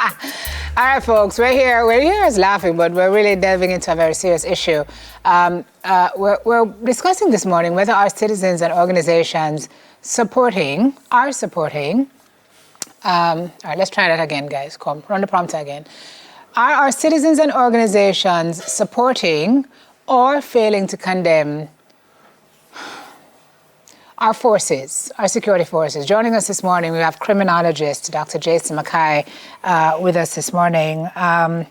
All right, folks, we're here as laughing, but we're really delving into a very serious issue. We're discussing this morning whether our citizens and organizations are supporting. All right, let's try that again, guys. Come, run the prompter again. Are our citizens and organizations supporting or failing to condemn our forces, our security forces? Joining us this morning, we have criminologist Dr. Jason Mackay with us this morning. I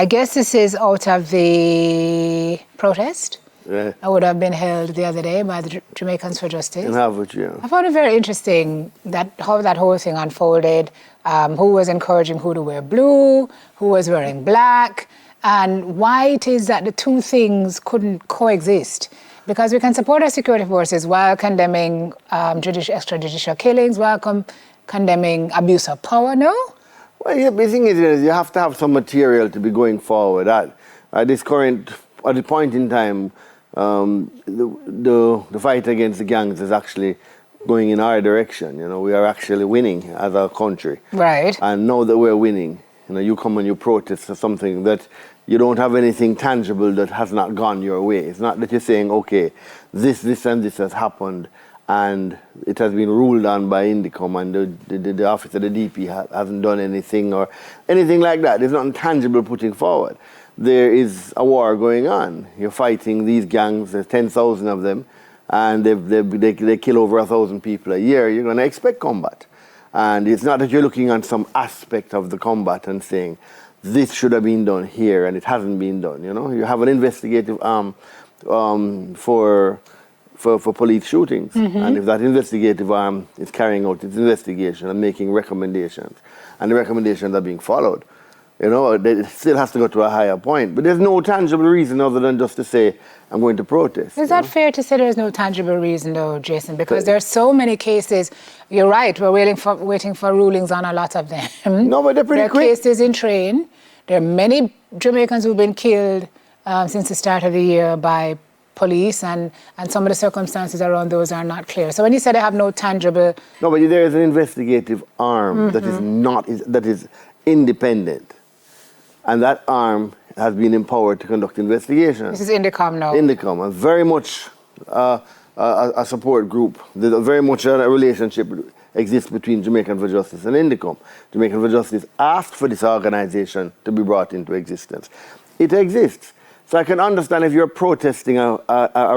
guess this is out of the protest that would have been held the other day by the Jamaicans for Justice. In Harvard, yeah. I found it very interesting how that whole thing unfolded, who was encouraging who to wear blue, who was wearing black, and why it is that the two things couldn't coexist. Because we can support our security forces while condemning extrajudicial killings, while condemning abuse of power, no? Well, yeah, the thing is, you have to have some material to be going forward. At the point in time, the fight against the gangs is actually going in our direction. You know, we are actually winning as a country. Right. And now that we're winning, you know, you come and you protest for something that you don't have anything tangible that has not gone your way. It's not that you're saying, okay, this and this has happened and it has been ruled on by Indicom and the office of the DP hasn't done anything or anything like that. There's nothing tangible putting forward. There is a war going on. You're fighting these gangs, there's 10,000 of them, and they kill over 1,000 people a year. You're going to expect combat. And it's not that you're looking at some aspect of the combat and saying, this should have been done here and it hasn't been done. You know, you have an investigative arm for police shootings, and if that investigative arm is carrying out its investigation and making recommendations, and the recommendations are being followed, you know, it still has to go to a higher point. But there's no tangible reason other than just to say, I'm going to protest. Is that fair to say there's no tangible reason, though, Jason? Because there are so many cases. You're right, we're waiting for rulings on a lot of them. No, but they're pretty quick. There are cases in train. There are many Jamaicans who've been killed since the start of the year by police, and some of the circumstances around those are not clear. So when you say they have no tangible... No, but there is an investigative arm that is independent. And that arm has been empowered to conduct investigations. This is Indicom now. Indicom, and very much a support group. There's very much a relationship exists between Jamaican for Justice and Indicom. Jamaican for Justice asked for this organization to be brought into existence. It exists. So I can understand if you're protesting a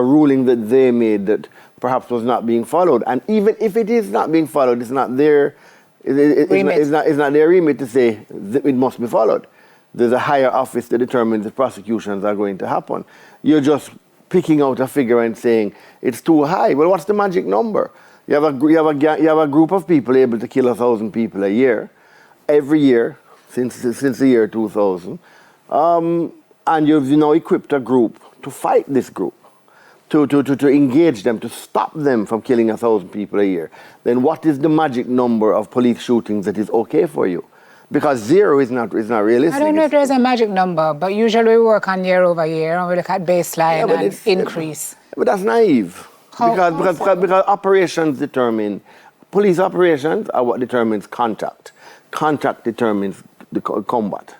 ruling that they made that perhaps was not being followed. And even if it is not being followed, it's not their remit to say that it must be followed. There's a higher office that determines if prosecutions are going to happen. You're just picking out a figure and saying it's too high. Well, what's the magic number? You have a group of people able to kill 1,000 people a year, every year since the year 2000, and you've now equipped a group to fight this group, to engage them, to stop them from killing 1,000 people a year. Then what is the magic number of police shootings that is okay for you? Because 0 is not realistic. I don't know if there's a magic number, but usually we work on year over year and we look at baseline and increase. But that's naive. Because operations police operations are what determines contact. Contact determines the combat.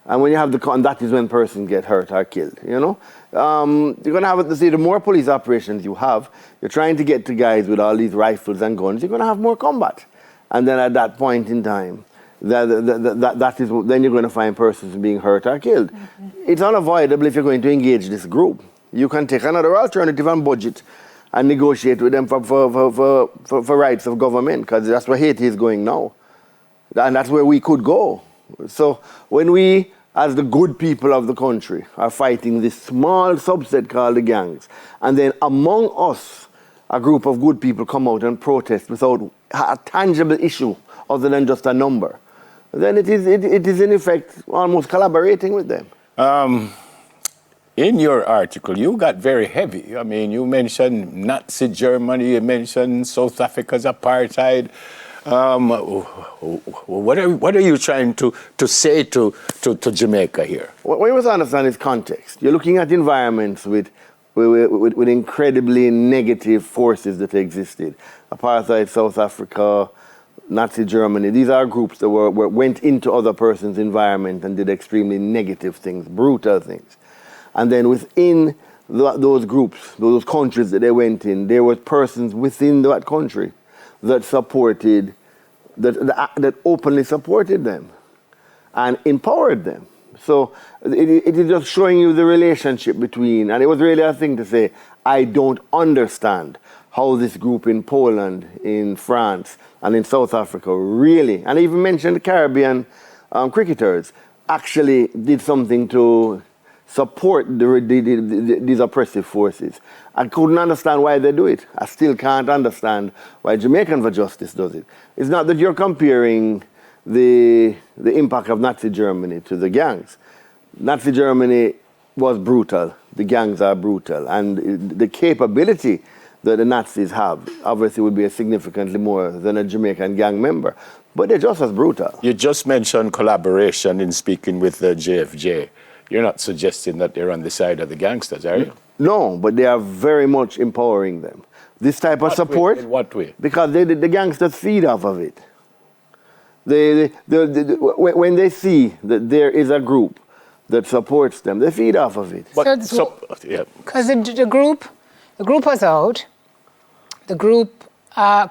And when you have that is when persons get hurt or killed, you know? You're going to have to see the more police operations you have, you're trying to get to guys with all these rifles and guns, you're going to have more combat. And then at that point in time, then you're going to find persons being hurt or killed. It's unavoidable if you're going to engage this group. You can take another alternative and budget and negotiate with them for rights of government, because that's where Haiti is going now. And that's where we could go. So when we, as the good people of the country, are fighting this small subset called the gangs, and then among us, a group of good people come out and protest without a tangible issue other than just a number, then it is in effect almost collaborating with them. In your article, you got very heavy. I mean, you mentioned Nazi Germany, you mentioned South Africa's apartheid. What are you trying to say to Jamaica here? What you must understand is context. You're looking at environments with incredibly negative forces that existed. Apartheid, South Africa, Nazi Germany. These are groups that went into other person's environment and did extremely negative things, brutal things. And then within those groups, those countries that they went in, there were persons within that country that supported, that openly supported them and empowered them. So it is just showing you the relationship between, and it was really a thing to say, I don't understand how this group in Poland, in France, and in South Africa really, and I even mentioned the Caribbean cricketers, actually did something to support these oppressive forces. I couldn't understand why they do it. I still can't understand why Jamaican for Justice does it. It's not that you're comparing the impact of Nazi Germany to the gangs. Nazi Germany was brutal. The gangs are brutal. And the capability that the Nazis have obviously would be significantly more than a Jamaican gang member. But they're just as brutal. You just mentioned collaboration in speaking with the JFJ. You're not suggesting that they're on the side of the gangsters, are you? No, but they are very much empowering them. This type of support. In what way? Because the gangsters feed off of it. When they see that there is a group that supports them, they feed off of it. Because the group was out. The group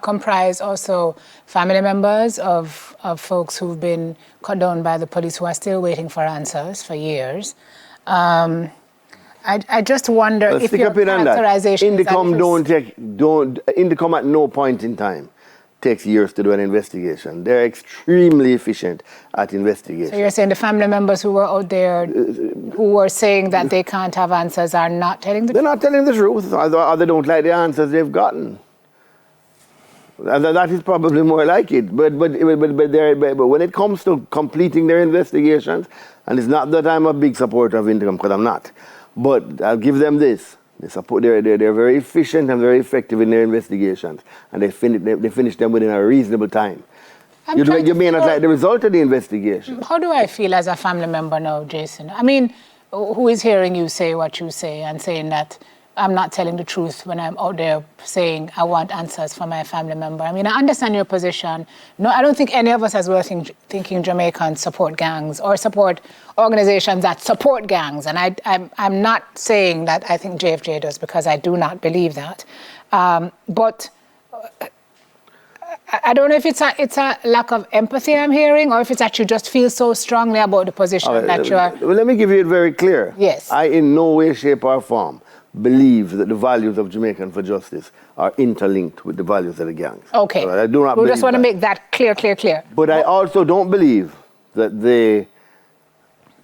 comprised also family members of folks who've been cut down by the police who are still waiting for answers for years. I just wonder if your characterization Indicom at no point in time takes years to do an investigation. They're extremely efficient at investigation. So you're saying the family members who were out there who were saying that they can't have answers are not telling the truth? They're not telling the truth, or they don't like the answers they've gotten. And that is probably more like it. But when it comes to completing their investigations, and it's not that I'm a big supporter of Indicom, because I'm not, but I'll give them this. They're very efficient and very effective in their investigations, and they finish them within a reasonable time. You may not like the result of the investigation. How do I feel as a family member now, Jason? I mean, who is hearing you say what you say and saying that I'm not telling the truth when I'm out there saying I want answers for my family member? I mean, I understand your position. No, I don't think any of us as well thinking Jamaicans support gangs or support organizations that support gangs. And I'm not saying that I think JFJ does, because I do not believe that. But I don't know if it's a lack of empathy I'm hearing, or if it's that you just feel so strongly about the position that you are. Well, let me give you it very clear. Yes. I in no way, shape or form believe that the values of Jamaican for Justice are interlinked with the values of the gangs. Okay. Right? I do not We just want to make that clear. But I also don't believe that they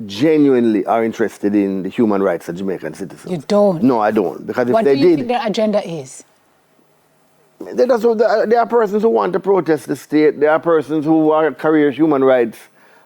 genuinely are interested in the human rights of Jamaican citizens. You don't? No, I don't. Because if what they do you did, think their agenda is? There are persons who want to protest the state. There are persons who are career human rights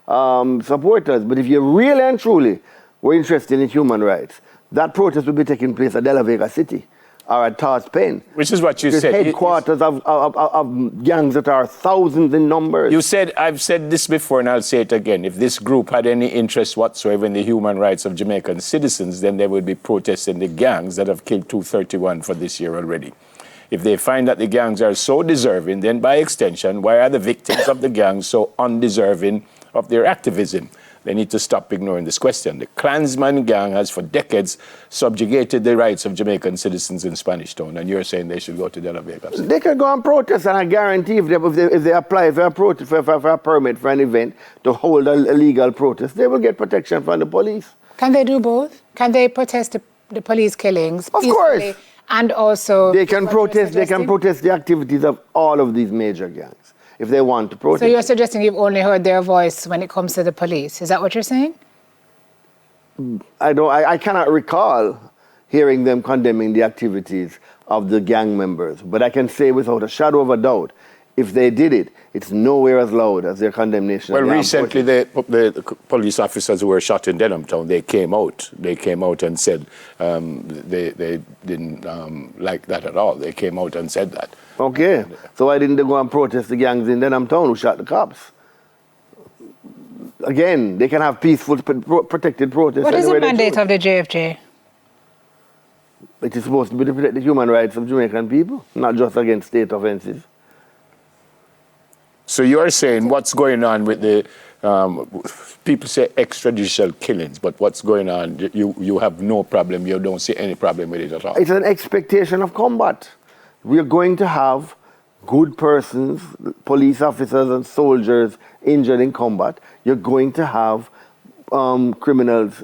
supporters. But if you really and truly were interested in human rights, that protest would be taking place at De La Vega City or at Tars Pen. Which is what you said. Headquarters of gangs that are thousands in numbers. You said, I've said this before and I'll say it again, if this group had any interest whatsoever in the human rights of Jamaican citizens, then they would be protesting the gangs that have killed 231 for this year already. If they find that the gangs are so deserving, then by extension, why are the victims of the gangs so undeserving of their activism? They need to stop ignoring this question. The Klansman gang has for decades subjugated the rights of Jamaican citizens in Spanish Town, and you're saying they should go to De La Vega. They can go and protest, and I guarantee if they apply for a permit for an event to hold a legal protest, they will get protection from the police. Can they do both? Can they protest the police killings? Of course. And also they can protest the activities of all of these major gangs if they want to protest. So you're suggesting you've only heard their voice when it comes to the police. Is that what you're saying? I cannot recall hearing them condemning the activities of the gang members, but I can say without a shadow of a doubt, if they did it, it's nowhere as loud as their condemnation. Well, recently the police officers who were shot in Denham Town, they came out and said they didn't like that at all. They came out and said that. Okay, so why didn't they go and protest the gangs in Denham Town who shot the cops? Again, they can have peaceful, protected protests. What is the mandate of the JFJ? It is supposed to be to protect the human rights of Jamaican people, not just against state offences. So you're saying what's going on with the, people say extrajudicial killings, but what's going on, you have no problem, you don't see any problem with it at all? It's an expectation of combat. We're going to have good persons, police officers and soldiers injured in combat. You're going to have criminals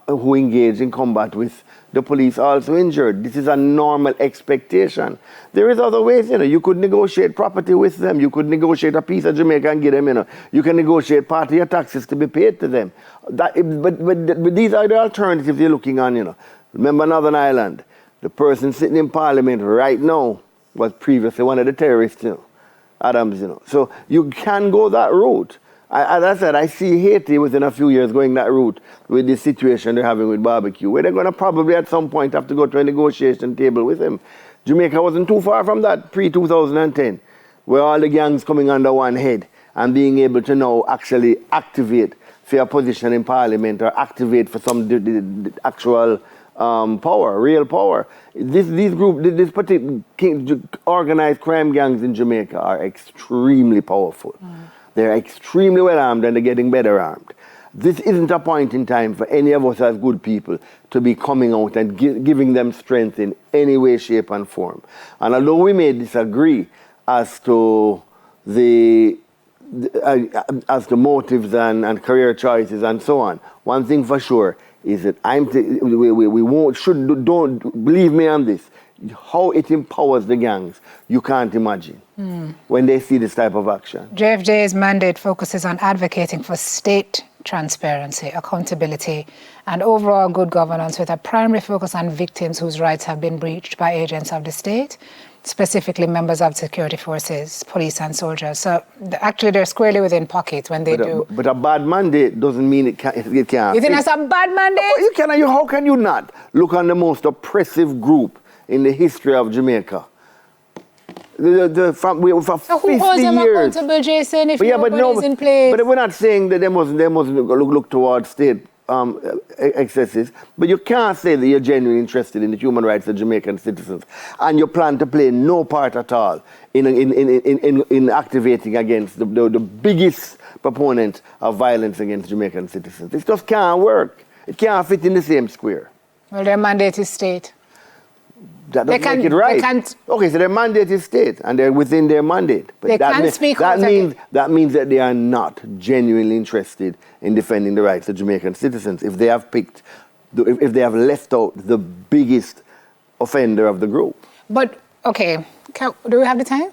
who engage in combat with the police also injured. This is a normal expectation. There is other ways, you could negotiate property with them. You could negotiate a piece of Jamaica and give them, You can negotiate part of your taxes to be paid to them. But these are the alternatives you're looking on, Remember Northern Ireland? The person sitting in Parliament right now was previously one of the terrorists, Adams, So you can go that route. As I said, I see Haiti within a few years going that route with the situation they're having with barbecue, where they're going to probably at some point have to go to a negotiation table with him. Jamaica wasn't too far from that pre-2010, where all the gangs coming under one head and being able to now actually activate for a position in Parliament or activate for some the actual power, real power. This particular organized crime gangs in Jamaica are extremely powerful. They're extremely well armed and they're getting better armed. This isn't a point in time for any of us as good people to be coming out and giving them strength in any way, shape, and form. And although we may disagree as to as to motives and career choices and so on, one thing for sure is that don't believe me on this. How it empowers the gangs, you can't imagine when they see this type of action. JFJ's mandate focuses on advocating for state transparency, accountability, and overall good governance with a primary focus on victims whose rights have been breached by agents of the state, specifically members of security forces, police and soldiers. So actually they're squarely within pockets when they do. But a bad mandate doesn't mean it can't. You think that's a bad mandate? How can you not look on the most oppressive group in the history of Jamaica? For So who 50 holds them years. accountable, Jason, if nobody's in place? But we're not saying that they must look towards state excesses. But you can't say that you're genuinely interested in the human rights of Jamaican citizens and you plan to play no part at all in activating against the biggest proponent of violence against Jamaican citizens. It just can't work. It can't fit in the same square. Well, their mandate is state. That doesn't make it right. Okay, so their mandate is state, and they're within their mandate. But that means that they are not genuinely interested in defending the rights of Jamaican citizens if they have if they have left out the biggest offender of the group. But, okay, do we have the time?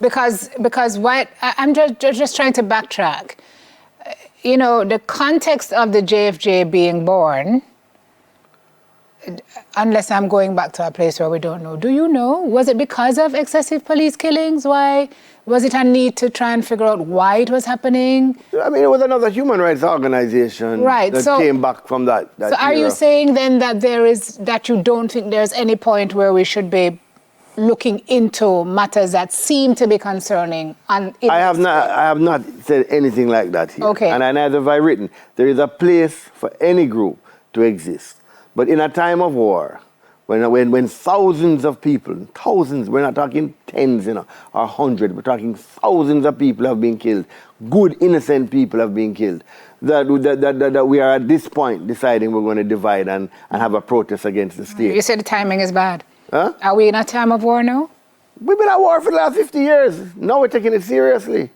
Because what, I'm just trying to backtrack. The context of the JFJ being born, unless I'm going back to a place where we don't know. Do you know? Was it because of excessive police killings? Why? Was it a need to try and figure out why it was happening? I mean, it was another human rights organization that came back from that So are you saying then that you don't think there's any point where we should be looking into matters that seem to be concerning? I have not said anything like that here. Okay. And neither have I written. There is a place for any group to exist. But in a time of war, when thousands of people, we're not talking tens, or hundreds, we're talking thousands of people have been killed, good, innocent people have been killed, that we are at this point deciding we're going to divide and have a protest against the state. You said the timing is bad. Huh? Are we in a time of war now? We've been at war for the last 50 years. Now we're taking it seriously.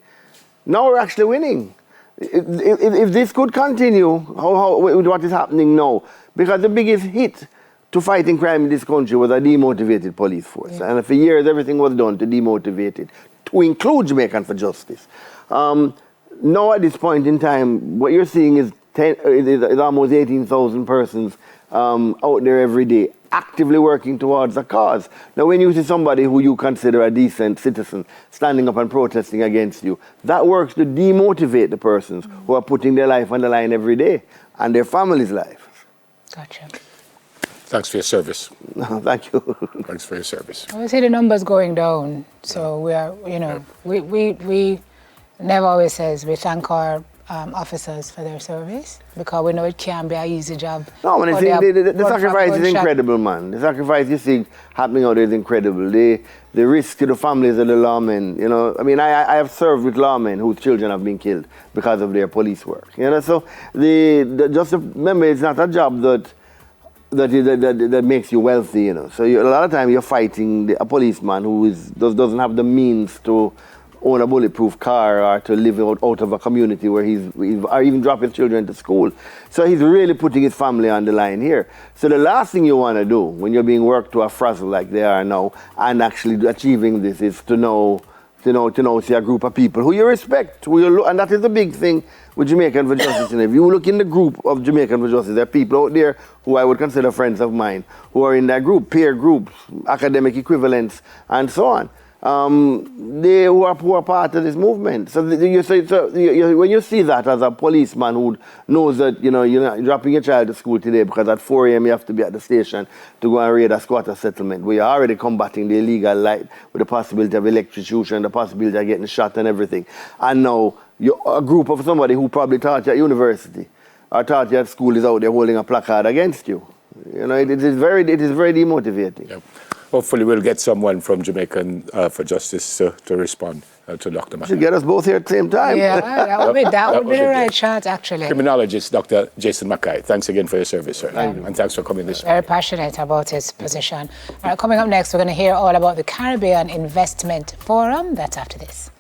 Now we're actually winning. If this could continue, what is happening now? Because the biggest hit to fighting crime in this country was a demotivated police force. Yeah. And for years, everything was done to demotivate it, to include Jamaican for justice. Now at this point in time, what you're seeing is almost 18,000 persons out there every day, actively working towards a cause. Now, when you see somebody who you consider a decent citizen standing up and protesting against you, that works to demotivate the persons who are putting their life on the line every day and their family's life. Gotcha. Thanks for your service. Thank you. Thanks for your service. I see the numbers going down. So we are, we never always says we thank our officers for their service? Because we know it can be an easy job. No, man, Or the one sacrifice from is gunshot. incredible, man. The sacrifice you see happening out there is incredible. The risk to the families of the lawmen, you know. I mean, I have served with lawmen whose children have been killed because of their police work, you know. So just remember, it's not a job that makes you wealthy, you know. So a lot of time you're fighting a policeman who doesn't have the means to own a bulletproof car or to live out of a community where or even drop his children to school. So he's really putting his family on the line here. So the last thing you want to do when you're being worked to a frazzle like they are now and actually achieving this is to know, see a group of people who you respect, and that is the big thing with Jamaican for Justice. And if you look in the group of Jamaican for Justice, there are people out there who I would consider friends of mine, who are in that group, peer groups, academic equivalents, and so on. They who are part of this movement. So when you see that as a policeman who knows that you're not dropping your child to school today because at 4 a.m. you have to be at the station to go and raid a squatter settlement, we are already combating the illegal light with the possibility of electrocution, the possibility of getting shot and everything. And now a group of somebody who probably taught you at university or taught you at school is out there holding a placard against you. You know, it is very demotivating. Yep. Hopefully we'll get someone from Jamaican for Justice to respond to Dr. Mackay. Should get us both here at the same time. Yeah, that would be the right good. shot, actually. Criminologist Dr. Jason Mackay, thanks again for your service, sir. And thanks for coming this Very morning. passionate about his position. All right, coming up next, we're going to hear all about the Caribbean Investment Forum. That's after this.